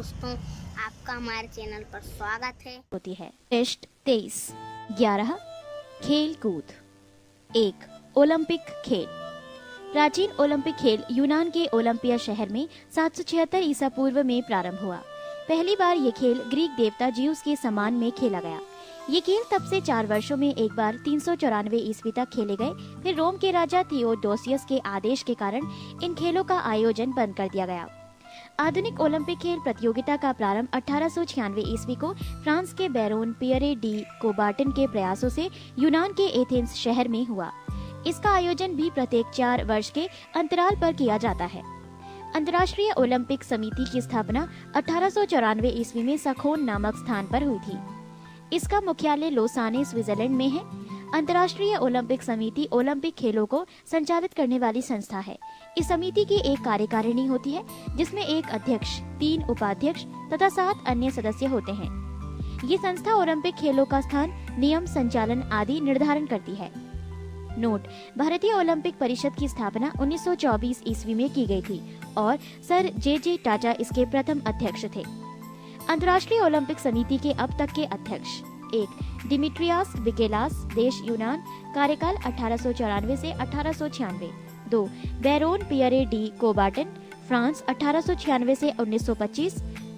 दोस्तों, आपका हमारे चैनल पर स्वागत है। होती है। पृष्ठ 23। 11 खेल कूद। 1 ओलंपिक खेल। प्राचीन ओलंपिक खेल यूनान के ओलंपिया शहर में 776 ईसा पूर्व में प्रारंभ हुआ। पहली बार ये खेल ग्रीक देवता ज्यूस के सम्मान में खेला गया। ये खेल तब से 4 वर्षों में एक बार 394 ईस्वी तक खेले गए। फिर रोम के राजा थियोडोसियस के आदेश के कारण इन खेलों का आयोजन बंद कर दिया गया। आधुनिक ओलंपिक खेल प्रतियोगिता का प्रारंभ 1896 ईस्वी को फ्रांस के बैरोन पियरे डी कोबार्टन के प्रयासों से यूनान के एथेंस शहर में हुआ। इसका आयोजन भी प्रत्येक 4 वर्ष के अंतराल पर किया जाता है। अंतर्राष्ट्रीय ओलंपिक समिति की स्थापना 1894 ईस्वी में सखोन नामक स्थान पर हुई थी। इसका मुख्यालय लोसाने स्विट्जरलैंड में है। अंतर्राष्ट्रीय ओलंपिक समिति ओलंपिक खेलों को संचालित करने वाली संस्था है। इस समिति की एक कार्यकारिणी होती है जिसमें एक अध्यक्ष, 3 उपाध्यक्ष तथा 7 अन्य सदस्य होते हैं। ये संस्था ओलंपिक खेलों का स्थान, नियम, संचालन आदि निर्धारण करती है। नोट: भारतीय ओलंपिक परिषद की स्थापना 1924 ईस्वी में की गई थी और सर जे टाटा इसके प्रथम अध्यक्ष थे। अंतर्राष्ट्रीय ओलंपिक समिति के अब तक के अध्यक्ष: 1 डिमिट्रियास विकेलास, देश यूनान, कार्यकाल 1894 से 1896। 2 बैरोन पियरे डी कोबार्टन, फ्रांस, 1896 से 1925।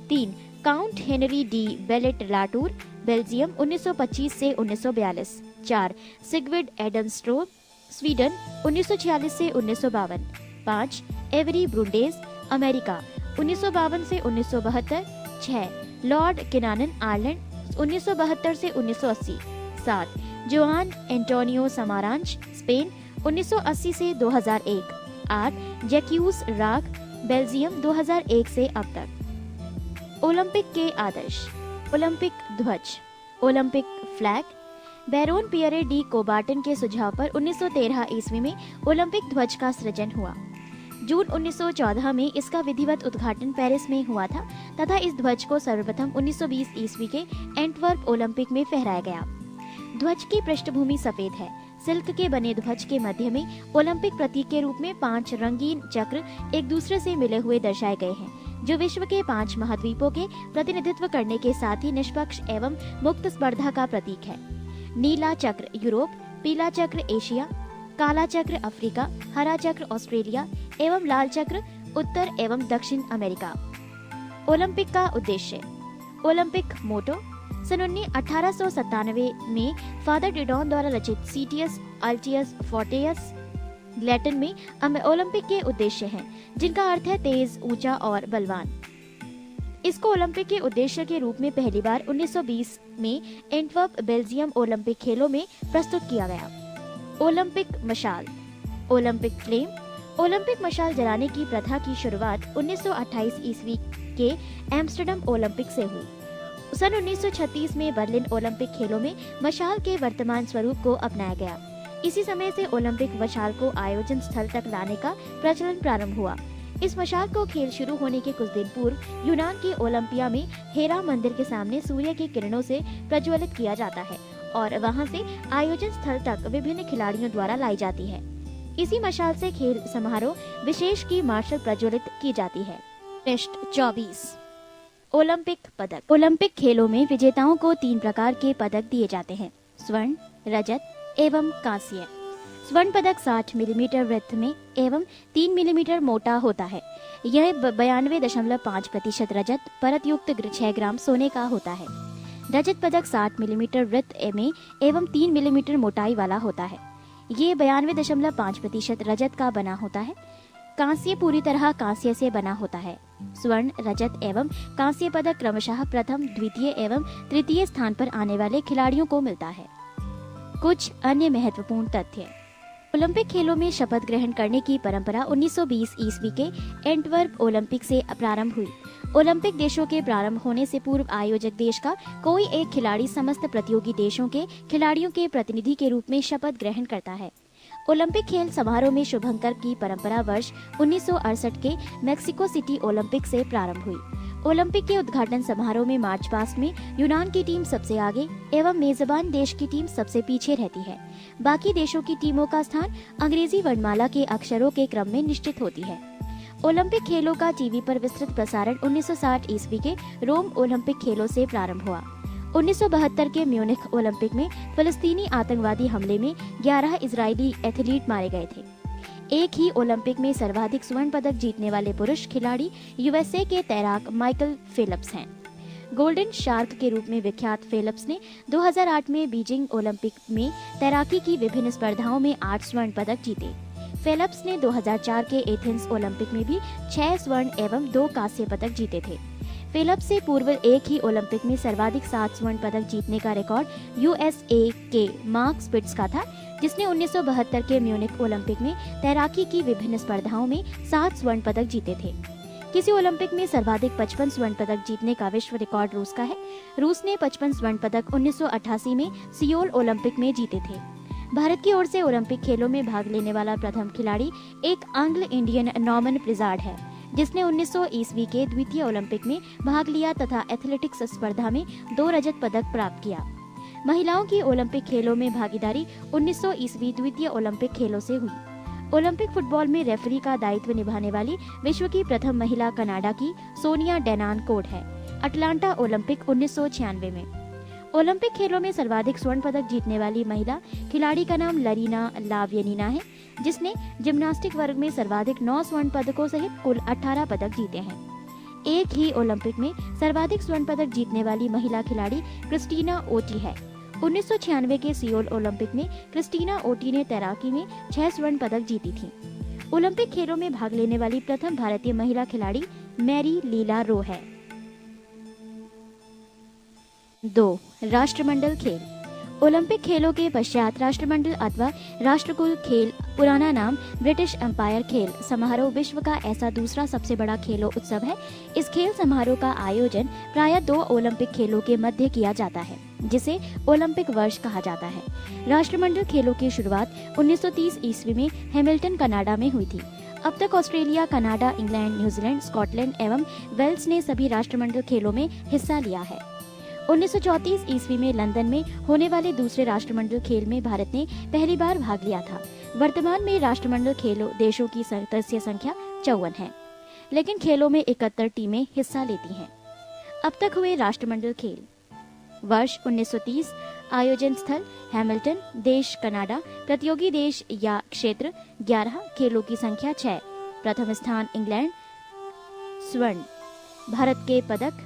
3 count Henry D ballot Latur, Belgium, 1925 से 1942। 4 सिगविड एडमस्ट्रोम, स्वीडन, 1946 से 1952। 5 एवरी ब्रुंडेज, अमेरिका, 1952 से 1972। 6 लॉर्ड किनानन, आयरलैंड, 1972 से 1980। 7 जोआन एंटोनियो समारांच, स्पेन, 1980 से 2001। 8 जैक्यूस राग, बेल्जियम, 2001 से अब तक। ओलंपिक के आदर्श: ओलंपिक ध्वज, Olympic flag. Baron Pierre de Coubertin के सुझाव पर 1913 ईस्वी में ओलंपिक ध्वज का सृजन हुआ। जून 1914 में इसका विधिवत उद्घाटन पेरिस में हुआ था तथा इस ध्वज को सर्वप्रथम 1920 ईस्वी के एंटवर्प ओलंपिक में फहराया गया। ध्वज की पृष्ठभूमि सफेद है। सिल्क के बने ध्वज के मध्य में ओलंपिक प्रतीक के रूप में 5 रंगीन चक्र एक दूसरे से मिले हुए दर्शाए गए हैं, जो विश्व के 5 महाद्वीपों के प्रतिनिधित्व करने के साथ ही निष्पक्ष एवं मुक्त स्पर्धा का प्रतीक है। नीला चक्र यूरोप, पीला चक्र एशिया, काला चक्र अफ्रीका, हरा चक्र ऑस्ट्रेलिया एवं लाल चक्र उत्तर एवं दक्षिण अमेरिका। ओलंपिक का उद्देश्य: ओलंपिक मोटो: सन 1897 में फादर डिडॉन द्वारा रचित सीटियस अल्टियस फोर्टियस लैटिन में ओलंपिक के उद्देश्य हैं, जिनका अर्थ है तेज, ऊंचा और बलवान। इसको ओलंपिक के उद्देश्य के रूप में पहली बार 1920 में एंटवर्प, बेल्जियम ओलंपिक खेलों में प्रस्तुत किया गया। ओलंपिक मशाल, ओलंपिक फ्लेम: ओलंपिक मशाल जलाने की प्रथा की शुरुआत 1928 ईस्वी के एम्स्टर्डम ओलंपिक से हुई। सन 1936 में बर्लिन ओलंपिक खेलों में मशाल के वर्तमान स्वरूप को अपनाया गया। इसी समय से ओलंपिक मशाल को आयोजन स्थल तक लाने का प्रचलन प्रारंभ हुआ। इस मशाल को खेल शुरू होने के कुछ दिन पूर्व यूनान के ओलंपिया में हेरा मंदिर के सामने सूर्य की किरणों से प्रज्वलित किया जाता है और वहां से आयोजन स्थल तक विभिन्न खिलाड़ियों द्वारा लाई जाती है। इसी मशाल से खेल समारोह विशेष की मार्शल प्रज्वलित की जाती है। पृष्ठ 24। ओलंपिक पदक। ओलंपिक खेलों में विजेताओं को 3 प्रकार के पदक दिए जाते हैं: स्वर्ण, रजत एवं कांस्य। स्वर्ण पदक 60 मिलीमीटर वृत्त में एवं 3 मिलीमीटर मोटा होता है। यह 92.5% रजत, परत युक्त 6 ग्राम सोने का होता है। रजत पदक 60 मिलीमीटर वृत्त में एवं 3 मिलीमीटर मोटाई वाला होता है। ये 92.5% रजत का बना होता है। कांस्य पूरी तरह कांस्य से बना होता है। स्वर्ण, रजत एवं कांस्य पदक क्रमशः प्रथम, द्वितीय एवं तृतीय स्थान पर आने वाले खिलाड़ियों को मिलता है। कुछ अन्य महत्वपूर्ण तथ्य: ओलंपिक खेलों में शपथ ग्रहण करने की परंपरा 1920 ईस्वी के एंटवर्प ओलंपिक से प्रारंभ हुई। ओलंपिक देशों के प्रारंभ होने से पूर्व आयोजक देश का कोई एक खिलाड़ी समस्त प्रतियोगी देशों के खिलाड़ियों के प्रतिनिधि के रूप में शपथ ग्रहण करता है। ओलंपिक खेल समारोह में शुभंकर की परंपरा वर्ष 1968 के मेक्सिको सिटी ओलंपिक से प्रारंभ हुई। ओलंपिक के उद्घाटन समारोह में मार्च पास्ट में यूनान की टीम सबसे आगे एवं मेजबान देश की टीम सबसे पीछे रहती है। बाकी देशों की टीमों का स्थान अंग्रेजी वर्णमाला के अक्षरों के क्रम में निश्चित होती है। ओलंपिक खेलों का टीवी पर विस्तृत प्रसारण 1960 ईस्वी के रोम ओलंपिक खेलों से प्रारंभ हुआ। 1972 के म्यूनिख ओलंपिक में फिलिस्तीनी आतंकवादी हमले में 11 इजरायली एथलीट मारे गए थे। एक ही ओलंपिक में सर्वाधिक स्वर्ण पदक जीतने वाले पुरुष खिलाड़ी यूएसए के तैराक माइकल फेल्प्स हैं। गोल्डन शार्क के रूप में विख्यात फेल्प्स ने 2008 में बीजिंग ओलंपिक में तैराकी की विभिन्न स्पर्धाओं में 8 स्वर्ण पदक जीते। फेल्प्स ने 2004 के एथेंस ओलंपिक में भी 6 स्वर्ण एवं 2 कांस्य पदक जीते थे। फेल्प्स से पूर्व एक ही ओलंपिक में सर्वाधिक 7 स्वर्ण पदक जीतने का रिकॉर्ड यूएसए के मार्क स्पिट्ज का था, जिसने 1972 के म्यूनिख ओलंपिक में तैराकी की विभिन्न स्पर्धाओं में 7 स्वर्ण पदक जीते थे। किसी ओलंपिक में सर्वाधिक 55 स्वर्ण पदक जीतने का विश्व रिकॉर्ड रूस का है। रूस ने 55 स्वर्ण पदक 1988 में सियोल ओलंपिक में जीते थे। भारत की ओर से ओलंपिक खेलों में भाग लेने वाला प्रथम खिलाड़ी एक एंग्लो इंडियन नॉर्मन प्रिजार्ड है, जिसने 1900 ईस्वी के द्वितीय ओलंपिक में भाग लिया तथा एथलेटिक्स स्पर्धा में 2 रजत पदक प्राप्त किया। महिलाओं की ओलंपिक खेलों में भागीदारी 1900 ईस्वी द्वितीय ओलंपिक खेलों से हुई। ओलंपिक फुटबॉल में रेफरी का दायित्व निभाने वाली विश्व की प्रथम महिला कनाडा की सोनिया डेनानकोट है। अटलांटा ओलंपिक 1996 में। ओलंपिक खेलों में सर्वाधिक स्वर्ण पदक जीतने वाली महिला खिलाड़ी का नाम लरीना लावियनीना है, जिसने जिम्नास्टिक वर्ग में सर्वाधिक 9 स्वर्ण पदकों सहित कुल 18 पदक जीते हैं। एक ही ओलंपिक में सर्वाधिक स्वर्ण पदक जीतने वाली महिला खिलाड़ी क्रिस्टीना ओटी है। 1996 के सियोल ओलंपिक में क्रिस्टीना ओटी ने तैराकी में 6 स्वर्ण पदक जीती थी। ओलंपिक खेलों में भाग लेने वाली प्रथम भारतीय महिला खिलाड़ी मैरी लीला रो है। 2. राष्ट्रमंडल खेल। ओलंपिक खेलों के पश्चात राष्ट्रमंडल अथवा राष्ट्रकुल खेल, पुराना नाम ब्रिटिश एम्पायर खेल समारोह, विश्व का ऐसा दूसरा सबसे बड़ा खेलों उत्सव है। इस खेल समारोह का आयोजन प्रायः 2 ओलंपिक खेलों के मध्य किया जाता है, जिसे ओलंपिक वर्ष कहा जाता है। राष्ट्रमंडल खेलों की शुरुआत 1930 ईस्वी में हैमिल्टन, कनाडा में हुई थी। अब तक Australia, Canada, England, New Zealand, Scotland एवं वेल्स ने सभी राष्ट्रमंडल खेलों में हिस्सा लिया है। 1934 ईस्वी में लंदन में होने वाले दूसरे राष्ट्रमंडल खेल में भारत ने पहली बार भाग लिया था। वर्तमान में राष्ट्रमंडल खेलों देशों की सदस्य संख्या 54 है, लेकिन खेलों में 71 टीमें हिस्सा लेती हैं। अब तक हुए राष्ट्रमंडल खेल: वर्ष 1930, आयोजन स्थल हैमिल्टन, देश कनाडा, प्रतियोगी देश या क्षेत्र 11, खेलों की संख्या 6, प्रथम स्थान इंग्लैंड, स्वर्ण, भारत के पदक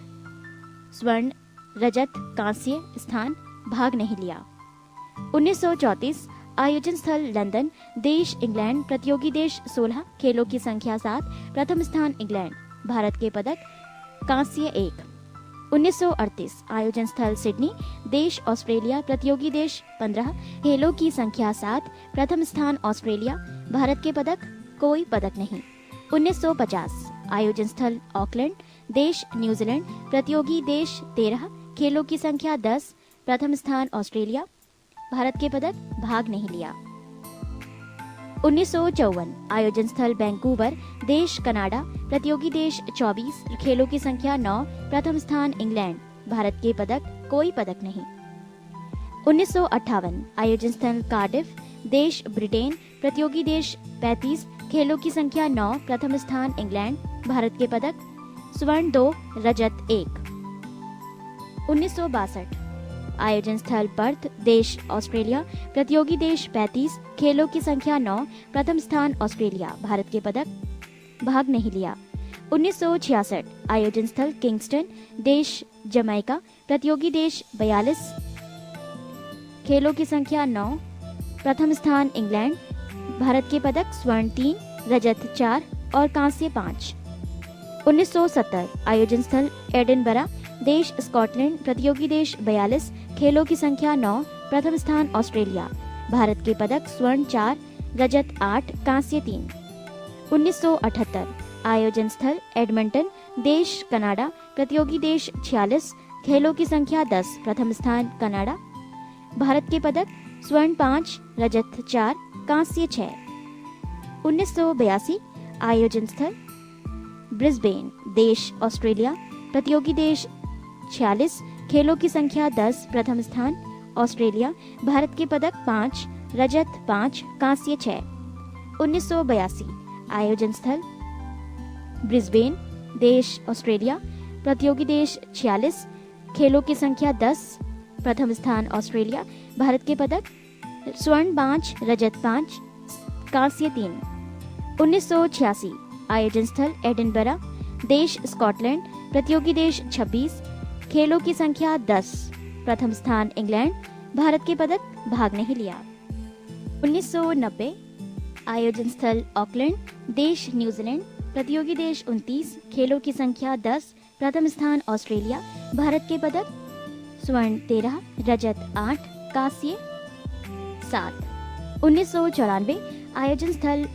स्वर्ण, रजत, कांस्य स्थान, भाग नहीं लिया। 1934, आयोजन स्थल लंदन, देश इंग्लैंड, प्रतियोगी देश 16, खेलों की संख्या 7, प्रथम स्थान इंग्लैंड, भारत के पदक कांस्य 1। 1938, आयोजन स्थल सिडनी, देश ऑस्ट्रेलिया, प्रतियोगी देश 15, खेलों की संख्या 7, प्रथम स्थान ऑस्ट्रेलिया, भारत के पदक कोई पदक नहीं। 1950, आयोजन स्थल ऑकलैंड, देश न्यूजीलैंड, प्रतियोगी देश 13, खेलों की संख्या 10, प्रथम स्थान ऑस्ट्रेलिया, भारत के पदक भाग नहीं लिया। 1954, आयोजन स्थल वैंकूवर, देश कनाडा, प्रतियोगी देश 24, खेलों की संख्या 9, प्रथम स्थान इंग्लैंड, भारत के पदक कोई पदक नहीं। 1958, आयोजन स्थल कार्डिफ, देश ब्रिटेन, प्रतियोगी देश 35, खेलों की संख्या 9, प्रथम स्थान इंग्लैंड, भारत के पदक स्वर्ण 2, रजत 1। 1962, आयोजन स्थल पर्थ, देश ऑस्ट्रेलिया, प्रतियोगी देश 35, खेलों की संख्या 9, प्रथम स्थान ऑस्ट्रेलिया, भारत के पदक भाग नहीं लिया। 1966, आयोजन स्थल किंगस्टन, देश जमैका, प्रतियोगी देश 42, खेलों की संख्या 9, प्रथम स्थान इंग्लैंड, भारत के पदक स्वर्ण 3, रजत 4 और कांस्य 5। 1970, आयोजन स्थल एडिनबरा, देश स्कॉटलैंड, प्रतियोगी देश 42, खेलों की संख्या 9, प्रथम स्थान ऑस्ट्रेलिया, भारत के पदक स्वर्ण 4, रजत 8, कांस्य 3। 1978, आयोजन स्थल एडमंटन, देश कनाडा, प्रतियोगी देश 46, खेलों की संख्या 10, प्रथम स्थान कनाडा, भारत के पदक स्वर्ण 5, रजत 4, कांस्य 6। 1982, आयोजन स्थल ब्रिस्बेन, देश ऑस्ट्रेलिया, प्रतियोगी देश 46, खेलों की संख्या 10, प्रथम स्थान ऑस्ट्रेलिया, भारत के पदक 5, रजत 5, कांस्य 6। 1982, आयोजन स्थल ब्रिस्बेन, देश ऑस्ट्रेलिया, प्रतियोगी देश 46, खेलों की संख्या 10, प्रथम स्थान ऑस्ट्रेलिया, भारत के पदक स्वर्ण 5, रजत 5, कांस्य 3। 1986 आयोजन स्थल एडिनबरा, देश स्कॉटलैंड, प्रतियोगी देश 26, खेलों की संख्या 10, प्रथम स्थान इंग्लैंड, भारत के पदक भाग नहीं लिया। 1990 आयोजन स्थल ऑकलैंड, देश न्यूजीलैंड, प्रतियोगी देश 29, खेलों की संख्या 10, प्रथम स्थान ऑस्ट्रेलिया, भारत के पदक स्वर्ण 13, रजत 8, कांस्य 7। 1994 आयोजन स्थल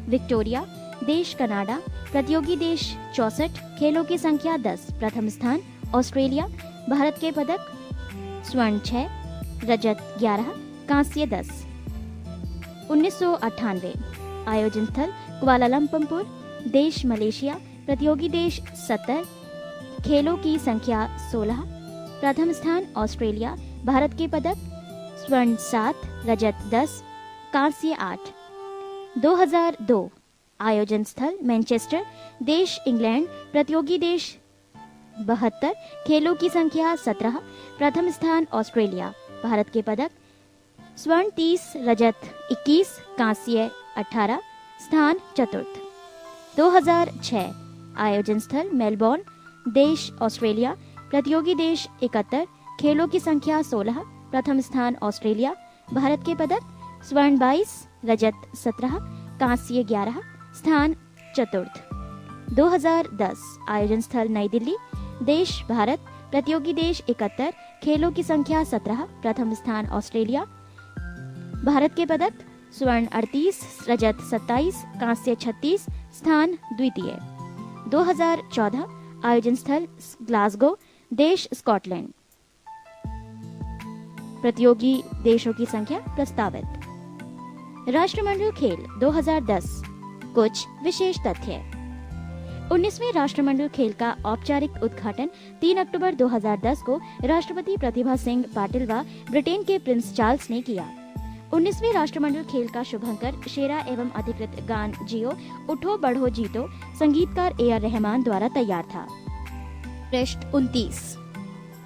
विक्टोरिया, देश कनाडा, प्रतियोगी देश 64, खेलों की संख्या 10, प्रथम स्थान ऑस्ट्रेलिया, भारत के पदक स्वर्ण 6, रजत 11, कांस्य 10। 1998 आयोजन स्थल कुआलालंपुर, देश मलेशिया, प्रतियोगी देश 70, खेलों की संख्या 16, प्रथम स्थान ऑस्ट्रेलिया, भारत के पदक स्वर्ण 7, रजत 10, कांस्य 8। 2002 आयोजन स्थल मैनचेस्टर, देश इंग्लैंड, प्रतियोगी देश 72, खेलों की संख्या 17, प्रथम स्थान ऑस्ट्रेलिया, भारत के पदक स्वर्ण 30, रजत 21, कांस्य 18, स्थान चतुर्थ। 2006 आयोजन स्थल मेलबोर्न, देश ऑस्ट्रेलिया, प्रतियोगी देश 71, खेलों की संख्या 16, प्रथम स्थान ऑस्ट्रेलिया, भारत के पदक स्वर्ण 22, रजत 17, कांस्य 11, स्थान चतुर्थ। 2010 आयोजन स्थल नई दिल्ली, देश भारत, प्रतियोगी देश 71, खेलों की संख्या 17, प्रथम स्थान ऑस्ट्रेलिया, भारत के पदक स्वर्ण 38, रजत 27, कांस्य 36, स्थान द्वितीय। 2014 आयोजन स्थल ग्लासगो, देश स्कॉटलैंड, प्रतियोगी देशों की संख्या प्रस्तावित। राष्ट्रमंडल खेल 2010 कुछ विशेष तथ्य। 19वें राष्ट्रमंडल खेल का औपचारिक उद्घाटन 3 अक्टूबर 2010 को राष्ट्रपति प्रतिभा सिंह पाटिल व ब्रिटेन के प्रिंस चार्ल्स ने किया। 19वें राष्ट्रमंडल खेल का शुभंकर शेरा एवं अधिकृत गान जियो उठो बढ़ो जीतो संगीतकार AR रहमान द्वारा तैयार था। पृष्ठ 29।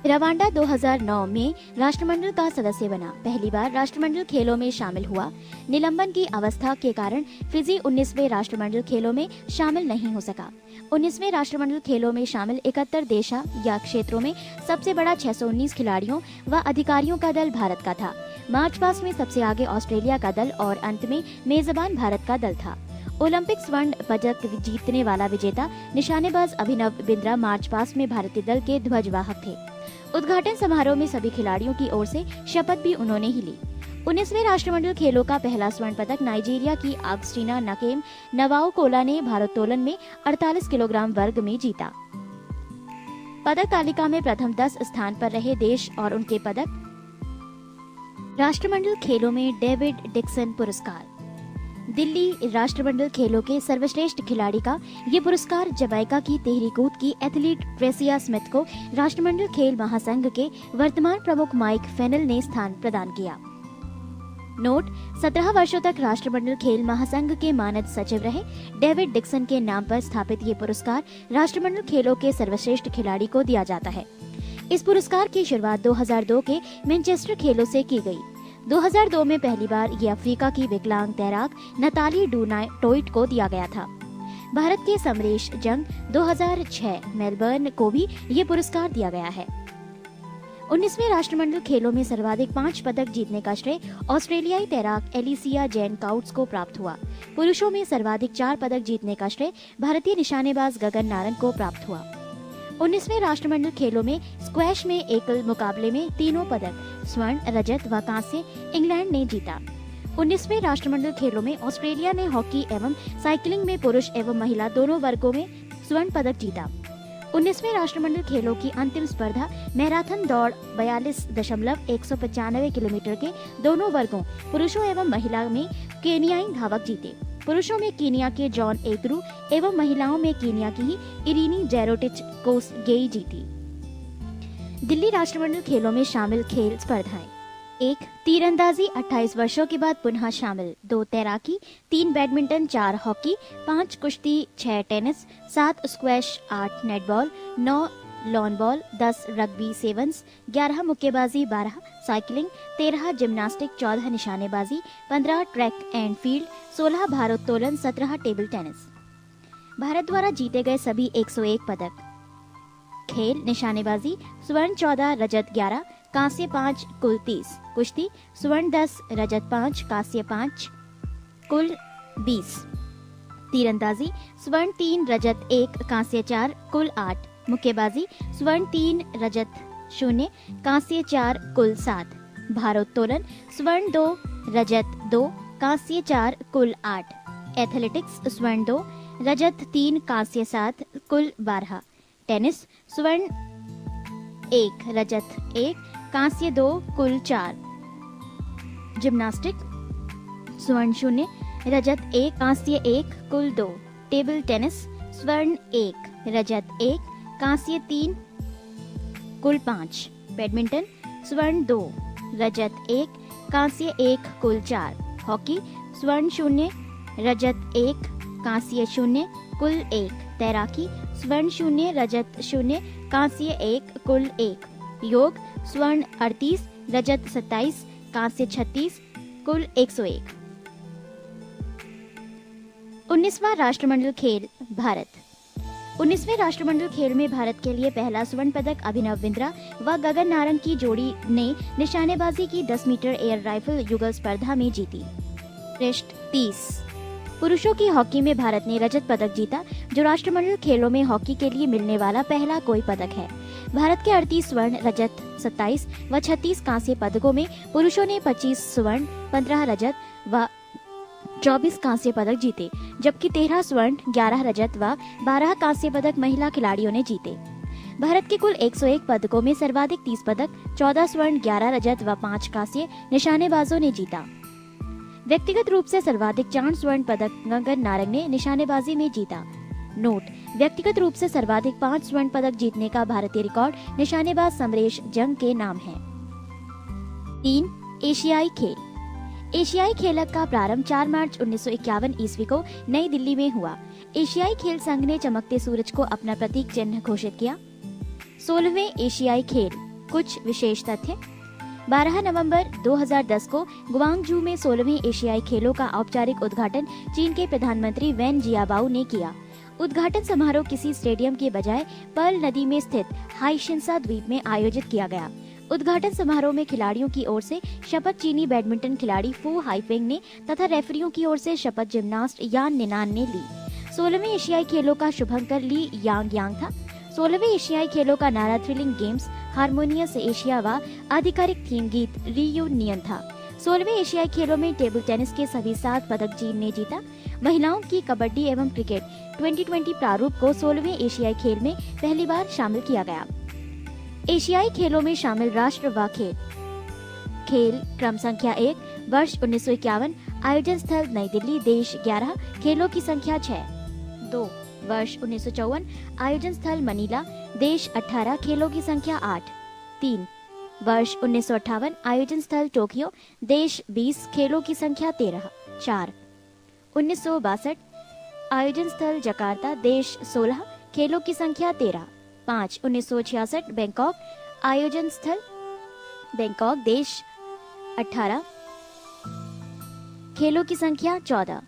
रवांडा 2009 में राष्ट्रमंडल का सदस्य बना, पहली बार राष्ट्रमंडल खेलों में शामिल हुआ। निलंबन की अवस्था के कारण फिजी 19वें राष्ट्रमंडल खेलों में शामिल नहीं हो सका। 19वें राष्ट्रमंडल खेलों में शामिल 71 देशा या क्षेत्रों में सबसे बड़ा 619 खिलाड़ियों व अधिकारियों का दल भारत का था। मार्च पास्ट में सबसे आगे ऑस्ट्रेलिया का दल और अंत में मेजबान भारत का दल था। ओलंपिक स्वर्ण पदक जीतने वाला विजेता निशानेबाज अभिनव बिंद्रा मार्च पास्ट में भारतीय दल के ध्वजवाहक थे। उद्घाटन समारोह में सभी खिलाड़ियों की ओर से शपथ भी उन्होंने ही ली। 19वें राष्ट्रमंडल खेलों का पहला स्वर्ण पदक नाइजीरिया की आगस्टीना नकेम नवाओकोला ने भारोत्तोलन में 48 किलोग्राम वर्ग में जीता। पदक तालिका में प्रथम 10 स्थान पर रहे देश और उनके पदक। राष्ट्रमंडल खेलों में डेविड डिक्सन पुरस्कार। दिल्ली राष्ट्रमंडल खेलों के सर्वश्रेष्ठ खिलाड़ी का ये पुरस्कार जमैका की तेहरी कूद की एथलीट ट्रेसिया स्मिथ को राष्ट्रमंडल खेल महासंघ के वर्तमान प्रमुख माइक फेनल ने स्थान प्रदान किया। नोट: 17 वर्षों तक राष्ट्रमंडल खेल महासंघ के मानद सचिव रहे डेविड डिक्सन के नाम पर स्थापित ये पुरस्कार राष्ट्रमंडल खेलों के सर्वश्रेष्ठ खिलाड़ी को दिया जाता है। इस पुरस्कार की शुरुआत 2002 के मैनचेस्टर खेलों से की गई। 2002 में पहली बार ये अफ्रीका की विकलांग तैराक नताली टोइट को दिया गया था। भारत के समरेश जंग 2006 मेलबर्न को भी ये पुरस्कार दिया गया है। 19वें राष्ट्रमंडल खेलों में सर्वाधिक 5 पदक जीतने का श्रेय ऑस्ट्रेलियाई तैराक एलिसिया जैन काउट्स को प्राप्त हुआ। पुरुषों में सर्वाधिक 4 पदक जीतने का श्रेय भारतीय निशानेबाज गगन नारंग को प्राप्त हुआ। 19वें राष्ट्रमंडल खेलों में स्क्वैश में एकल मुकाबले में तीनों पदक स्वर्ण, रजत व कांस्य इंग्लैंड ने जीता। 19वें राष्ट्रमंडल खेलों में ऑस्ट्रेलिया ने हॉकी एवं साइकिलिंग में पुरुष एवं महिला दोनों वर्गों में स्वर्ण पदक जीता। 19वें राष्ट्रमंडल खेलों की अंतिम स्पर्धा मैराथन दौड़ 42.195 किलोमीटर के दोनों वर्गों पुरुषों एवं महिला में केनियाई धावक जीते। पुरुषों में कीनिया के जॉन एग्रू एवं महिलाओं में कीनिया की ही इरीनी जेरोटिच कोसगेई जीती। दिल्ली राष्ट्रमंडल खेलों में शामिल खेल स्पर्धाएं। 1 तीरंदाजी 28 वर्षों के बाद पुनः शामिल, 2 तैराकी, 3 बैडमिंटन, 4 हॉकी, 5 कुश्ती, 6 tennis, 7 squash, 8 netball, 9 lawn ball, 10 rugby sevens, 11 मुक्केबाजी, 12 साइकिलिंग, 13 जिम्नास्टिक, 14 निशानेबाजी, 15 ट्रैक एंड फील्ड, 16 भारोत्तोलन, 17 टेबल टेनिस। भारत द्वारा जीते गए सभी 101 पदक। खेल निशानेबाजी स्वर्ण 14, रजत 11, कांस्य 5, कुल 30। कुश्ती स्वर्ण 10, रजत 5, कांस्य 5, कुल 20। तीरंदाजी स्वर्ण 3, रजत 1, कांस्य 4, कुल 8। मुक्केबाजी स्वर्ण 3, रजत 0, कांस्य 4, कुल 7। भारोत्तोलन स्वर्ण 2, रजत 2, कांस्य 4, कुल 8। एथलेटिक्स स्वर्ण 2, रजत 3, कांस्य 7, कुल 12। टेनिस स्वर्ण 1, रजत 1, कांस्य 2, कुल 4। जिम्नास्टिक स्वर्ण 0, रजत 1, कांस्य 1, कुल 2। टेबल टेनिस स्वर्ण 1, रजत 1, कांस्य 3, कुल 5। बैडमिंटन स्वर्ण 2, रजत 1, कांस्य 1, कुल 4। हॉकी स्वर्ण 0, रजत 1, कांस्य 0, कुल 1। तैराकी स्वर्ण 0, रजत 0, कांस्य 1, कुल 1। योग स्वर्ण 38, रजत 27, कांस्य 36, कुल 101। 19वां राष्ट्रमंडल खेल भारत। 19वें राष्ट्रमंडल खेल में भारत के लिए पहला स्वर्ण पदक अभिनव बिंद्रा व गगन नारंग की जोड़ी ने निशानेबाजी की 10 मीटर एयर राइफल युगल स्पर्धा में जीती। पृष्ठ 30। पुरुषों की हॉकी में भारत ने रजत पदक जीता, जो राष्ट्रमंडल खेलों में हॉकी के लिए मिलने वाला पहला कोई पदक है। भारत के 38 स्वर्ण, रजत 27 व 36 कांस्य पदकों में पुरुषों ने 25 स्वर्ण, 15 रजत व 24 कांस्य पदक जीते, जबकि 13 स्वर्ण, 11 रजत व 12 कांस्य पदक महिला खिलाड़ियों ने जीते। भारत के कुल 101 पदकों में सर्वाधिक 30 पदक, 14 स्वर्ण, 11 रजत व 5 कांस्य निशानेबाजों ने जीता। व्यक्तिगत रूप से सर्वाधिक 4 स्वर्ण पदक गगन नारंग ने निशानेबाजी में जीता। नोट: व्यक्तिगत रूप से सर्वाधिक 5 स्वर्ण पदक जीतने का भारतीय रिकॉर्ड निशानेबाज समरेश जंग के नाम है। 3. एशियाई खेल। एशियाई खेल का प्रारंभ 4 मार्च 1951 ईस्वी को नई दिल्ली में हुआ। एशियाई खेल संघ ने चमकते सूरज को अपना प्रतीक चिन्ह घोषित किया। 16वें एशियाई खेल। कुछ विशेष तथ्य। 12 नवंबर 2010 को गुआंगझू में 16वें एशियाई खेलों का औपचारिक उद्घाटन चीन के प्रधानमंत्री वेन जियाबाओ ने किया। उद्घाटन समारोह किसी स्टेडियम के बजाय पर्ल नदी में स्थित हाइशिंसा द्वीप में आयोजित किया गया। उद्घाटन समारोह में खिलाड़ियों की ओर से शपथ चीनी बैडमिंटन खिलाड़ी फू हाइफेंग ने तथा रेफरियों की ओर से शपथ जिम्नास्ट यान निनान ने ली। 16वें एशियाई खेलों का शुभंकर ली यांग यांग था। 16वें एशियाई खेलों का नारा थ्रिलिंग गेम्स, हारमोनियस एशिया व आधिकारिक थीम गीत रियूनियन था। 16वें एशियाई खेलों में टेबल टेनिस के सभी 7 पदक चीन ने जीता। महिलाओं की कबड्डी एवं क्रिकेट 2020 प्रारूप को 16वें एशियाई खेल में पहली बार शामिल किया गया। एशियाई खेलों में शामिल राष्ट्र व खेल। खेल क्रम संख्या 1 वर्ष 1951, आयोजन स्थल नई दिल्ली, देश 11, खेलों की संख्या 6। 2 वर्ष 1954, आयोजन स्थल मनीला, देश 18, खेलों की संख्या 8। 3 वर्ष 1958, आयोजन स्थल टोक्यो, देश 20, खेलों की संख्या 13। 4 1962, आयोजन स्थल जकार्ता, देश 16, खेलों की संख्या 13। 5 1966, बैंकॉक, आयोजन स्थल बैंकॉक, देश 18, खेलों की संख्या 14।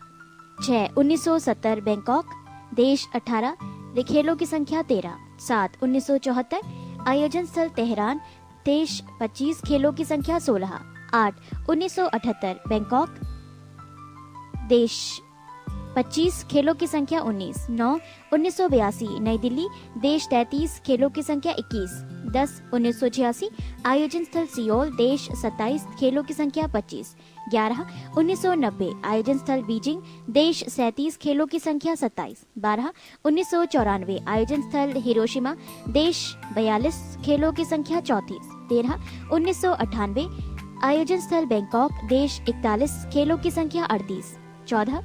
6 1970, बैंकॉक, देश 18, खेलों की संख्या 13। 7 1974, आयोजन स्थल तेहरान, देश 25, खेलों की संख्या 16। 8 1978, बैंकॉक, देश 25, खेलों की संख्या 19। 9 1982, नई दिल्ली, देश 33, खेलों की संख्या 21। 10 1986, आयोजन स्थल सियोल, देश 27, खेलों की संख्या 25। 11 1990, आयोजन स्थल बीजिंग, देश 37, खेलों की संख्या 27। 12 1994, आयोजन स्थल हिरोशिमा, देश 42, खेलों की संख्या 34। 13 1998, आयोजन स्थल बैंकॉक, देश 41, खेलों की संख्या 38। 14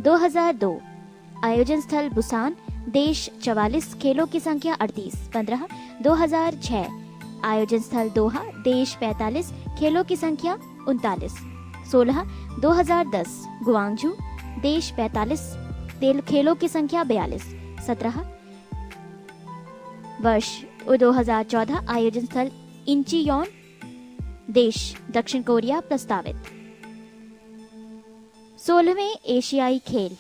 2002, आयोजन स्थल बुसान, देश 44, खेलों की संख्या 38। 15 2006, आयोजन स्थल दोहा, देश 45, खेलों की संख्या 39। 16 2010 गुआंगझू, देश 45, खेलों की संख्या 42। 17 वर्ष 2014 आयोजन स्थल इंचियोन, देश दक्षिण कोरिया प्रस्तावित। 16वें एशियाई खेल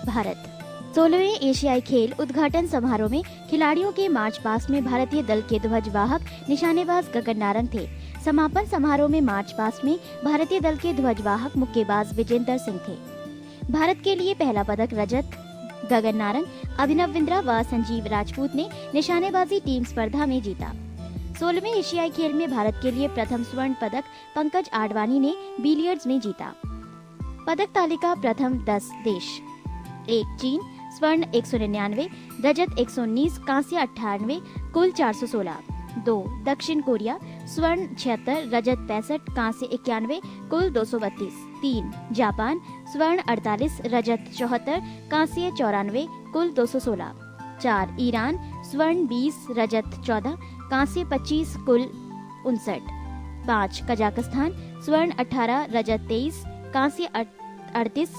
भारत। 16वें एशियाई खेल उद्घाटन समारोह में खिलाड़ियों के मार्च पास्ट में भारतीय दल के ध्वजवाहक निशानेबाज गगन नारंग थे। समापन समारोह में मार्च पास्ट में भारतीय दल के ध्वजवाहक मुक्केबाज विजेंदर सिंह थे। भारत के लिए पहला पदक रजत गगन नारंग, अभिनव बिंद्रा व संजीव राजपूत ने निशानेबाजी टीम स्पर्धा में जीता। 16वें एशियाई खेल में भारत के लिए प्रथम स्वर्ण पदक पंकज आडवाणी ने बिलियर्ड्स में जीता। पदक तालिका प्रथम 10 देश। 1 चीन, स्वर्ण 199, रजत 119, कांस्य 98, कुल 416। 2 दक्षिण कोरिया, स्वर्ण 76, रजत 65, कांस्य 91, कुल 232। 3 जापान, स्वर्ण 48, रजत 74, कांस्य 94, कुल 216। 4 ईरान, स्वर्ण 20, रजत 14, कांस्य 25, कुल 59। 5 कजाकिस्तान, स्वर्ण 18, रजत 23, कांस्य 38,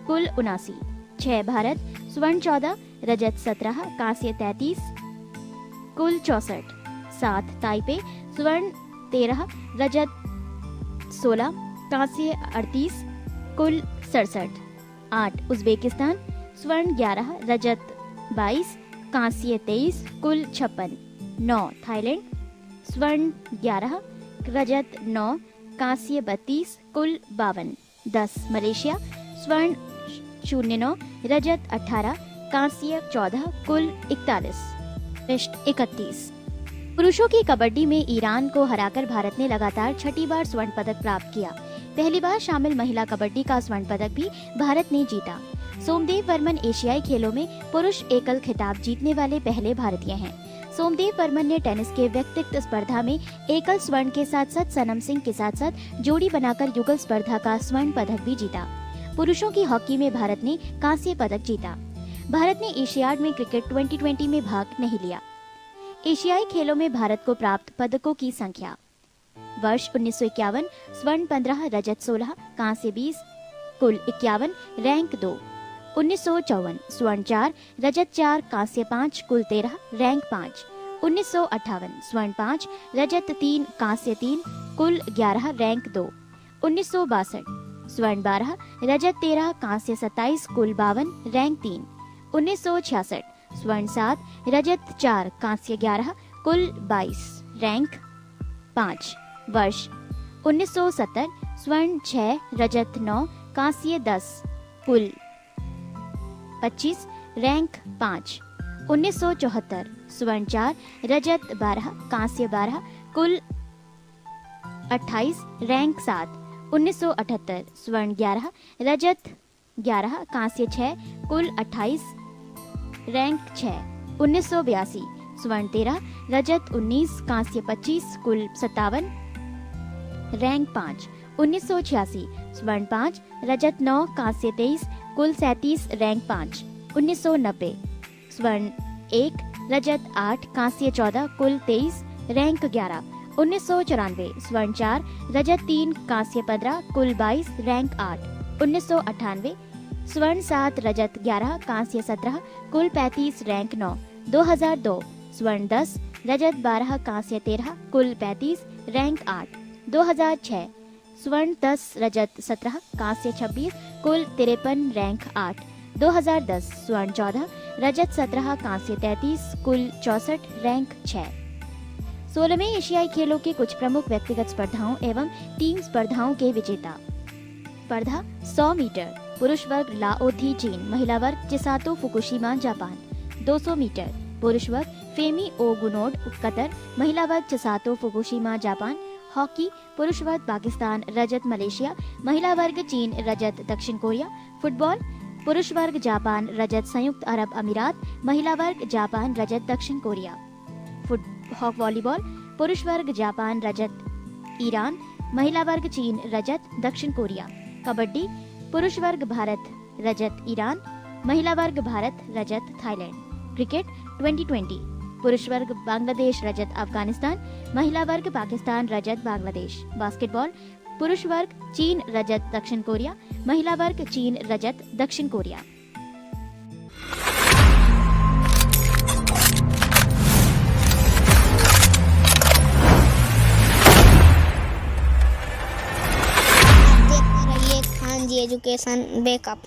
कुल 79। 6 भारत, स्वर्ण 14, रजत 17, कांस्य 33, कुल 64। 7 ताइपे, स्वर्ण 13, रजत 16, कांस्य 38, कुल 67। 8 उज्बेकिस्तान, स्वर्ण 11, रजत 22, कांस्य 23, कुल 56। 9 थाईलैंड, स्वर्ण 11, रजत 9, कांस्य 32, कुल 52। 10 मलेशिया, स्वर्ण 09, रजत 18, कांस्य 14, कुल 41। पृष्ठ 31। पुरुषों की कबड्डी में ईरान को हराकर भारत ने लगातार छठी बार स्वर्ण पदक प्राप्त किया। पहली बार शामिल महिला कबड्डी का स्वर्ण पदक भी भारत ने जीता। सोमदेव वर्मन एशियाई खेलों में पुरुष एकल खिताब जीतने वाले पहले भारतीय हैं। सोमदेव वर्मन ने टेनिस के व्यक्तिगत स्पर्धा में एकल स्वर्ण के साथ साथ सनम सिंह के साथ साथ जोड़ी बनाकर युगल स्पर्धा का स्वर्ण पदक भी जीता। पुरुषों की हॉकी में भारत ने कांस्य पदक जीता। भारत ने एशियाड में क्रिकेट 2020 में भाग नहीं लिया। एशियाई खेलों में भारत को प्राप्त पदकों की संख्या। वर्ष 1951 स्वर्ण 15, रजत 16, कांस्य 20, कुल 51, रैंक 2। 1954 स्वर्ण 4, रजत 4, कांस्य 5, कुल 13, रैंक 5। 1958 स्वर्ण 5, रजत 3, कांस्य 3, कुल 11, रैंक 2। 1962 स्वर्ण 12, रजत 13, कांस्य 27, कुल 52, रैंक 3। 1966 स्वर्ण 7, रजत 4, कांस्य 11, कुल 22, रैंक 5। वर्ष 1970 स्वर्ण 6, रजत 9, कांस्य 10, कुल 25, रैंक 5। 1974 स्वर्ण 4, रजत 12, कांस्य 12, कुल 28, रैंक 7। 1978 स्वर्ण 11, रजत 11, कांस्य 6, कुल 28, रैंक 6। 1982 स्वर्ण 13, रजत 19, कांस्य 25, कुल 57, रैंक 5। 1986 स्वर्ण 5, रजत 9, कांस्य 23, कुल 37, रैंक 5। 1990 स्वर्ण 1, रजत 8, कांस्य 14, कुल 23, रैंक 11। 1994 स्वर्ण 4, रजत 3, कांस्य 15, कुल 22, रैंक 8। 1998 स्वर्ण 7, रजत 11, कांस्य 17, कुल 35, रैंक 9। 2002 स्वर्ण 10, रजत 12, कांस्य 13, कुल 35, रैंक 8। 2006 स्वर्ण 10, रजत 17, कांस्य 26, कुल 53, रैंक 8। 2010 स्वर्ण 14, रजत 17, कांस्य 33, कुल 64, रैंक 6। 16वें एशियाई खेलों के कुछ प्रमुख व्यक्तिगत स्पर्धाओं एवं टीम स्पर्धाओं के विजेता। स्पर्धा 100 मीटर, पुरुष वर्ग लाओथी चीन, महिला वर्ग चिसातो फुकुशिमा जापान। 200 मीटर, पुरुष वर्ग फेमी ओगुनोड कतर, महिला वर्ग चिसातो फुकुशिमा जापान। हॉकी, पुरुष वर्ग पाकिस्तान, रजत मलेशिया, महिला वर्ग चीन, रजत दक्षिण कोरिया। फुटबॉल, पुरुष वर्ग जापान, रजत संयुक्त अरब अमीरात, महिला वर्ग जापान, रजत दक्षिण कोरिया। वॉलीबॉल, पुरुष वर्ग जापान, रजत ईरान, महिला वर्ग चीन, रजत दक्षिण कोरिया। कबड्डी, पुरुष वर्ग भारत, रजत ईरान, महिला वर्ग भारत, रजत थाईलैंड। क्रिकेट 2020, पुरुष वर्ग बांग्लादेश रजत अफगानिस्तान, महिला वर्ग पाकिस्तान रजत बांग्लादेश। बास्केटबॉल पुरुष वर्ग चीन रजत दक्षिण कोरिया, महिला वर्ग चीन रजत दक्षिण कोरिया। देखते रहिए खान जी एजुकेशन बैकअप।